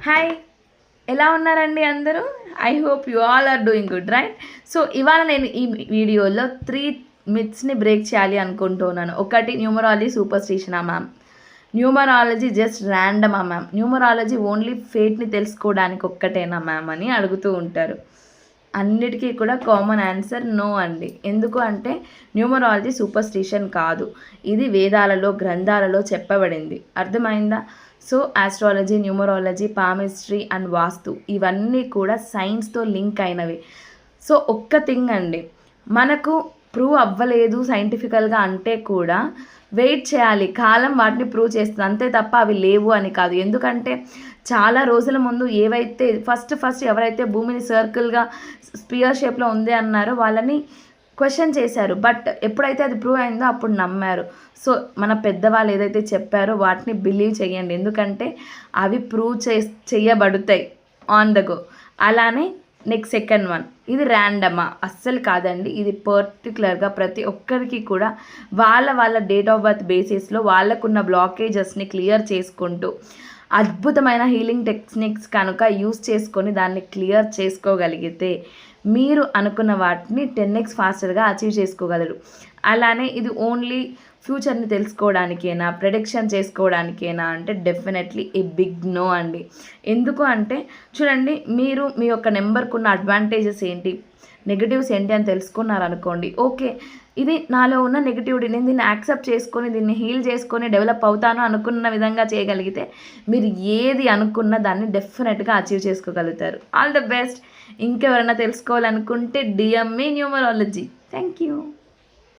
Hi, ఎలా ఉన్నారండి అందరూ? I hope you all are doing good, right? So ఇవాళ నేను ఈ వీడియోలో 3 మిత్స్ని బ్రేక్ చేయాలి అనుకుంటున్నాను. ఒకటి, న్యూమరాలజీ సూపర్ స్టిషనా మ్యామ్? న్యూమరాలజీ జస్ట్ ర్యాండమా మ్యామ్? న్యూమరాలజీ ఓన్లీ ఫేట్ని తెలుసుకోవడానికి ఒక్కటేనా మ్యామ్ అని అడుగుతూ ఉంటారు. అన్నిటికీ కూడా కామన్ ఆన్సర్ నో అండి. ఎందుకు అంటే న్యూమరాలజీ సూపర్ స్టిషన్ కాదు, ఇది వేదాలలో గ్రంథాలలో చెప్పబడింది. అర్థమైందా? So astrology, numerology, palmistry and vastu ఇవన్నీ కూడా సైన్స్తో లింక్ అయినవి. సో ఒక్క థింగ్ అండి, మనకు ప్రూవ్ అవ్వలేదు సైంటిఫికల్గా అంటే కూడా వెయిట్ చేయాలి, కాలం వాటిని ప్రూవ్ చేస్తుంది అంతే తప్ప అవి లేవు అని కాదు. ఎందుకంటే చాలా రోజుల ముందు ఏవైతే ఫస్ట్ ఎవరైతే భూమిని సర్కిల్గా స్పియర్ షేప్లో ఉంది అన్నారో వాళ్ళని క్వశ్చన్ చేశారు. బట్ ఎప్పుడైతే అది ప్రూవ్ అయిందో అప్పుడు నమ్మారు. సో మన పెద్దవాళ్ళు ఏదైతే చెప్పారో వాటిని బిలీవ్ చేయండి, ఎందుకంటే అవి ప్రూవ్ చేయబడతాయి ఆన్ ద గో. అలానే నెక్స్ట్ సెకండ్ వన్, ఇది ర్యాండమా? అస్సలు కాదండి. ఇది పర్టికులర్గా ప్రతి ఒక్కరికి కూడా వాళ్ళ డేట్ ఆఫ్ బర్త్ బేసిస్లో వాళ్ళకున్న బ్లాకేజెస్ని క్లియర్ చేసుకుంటూ అద్భుతమైన హీలింగ్ టెక్నిక్స్ కనుక యూస్ చేసుకొని దాన్ని క్లియర్ చేసుకోగలిగితే మీరు అనుకున్న వాటిని 10x ఫాస్టర్గా అచీవ్ చేసుకోగలరు. అలానే ఇది ఓన్లీ ఫ్యూచర్ని తెలుసుకోవడానికేనా, ప్రెడిక్షన్ చేసుకోవడానికేనా అంటే డెఫినెట్లీ ఏ బిగ్ నో అండి. ఎందుకు అంటే చూడండి, మీరు మీ యొక్క నెంబర్కు ఉన్న అడ్వాంటేజెస్ ఏంటి, నెగిటివ్స్ ఏంటి అని తెలుసుకున్నారనుకోండి, ఓకే ఇది నాలో ఉన్న నెగిటివిటీ, నేను దీన్ని యాక్సెప్ట్ చేసుకొని దీన్ని హీల్ చేసుకొని డెవలప్ అవుతాను అనుకున్న విధంగా చేయగలిగితే మీరు ఏది అనుకున్న దాన్ని డెఫినెట్గా అచీవ్ చేసుకోగలుగుతారు. All the best. ఇంకెవరైనా తెలుసుకోవాలనుకుంటే డిఎంఈ న్యూమరాలజీ. Thank you.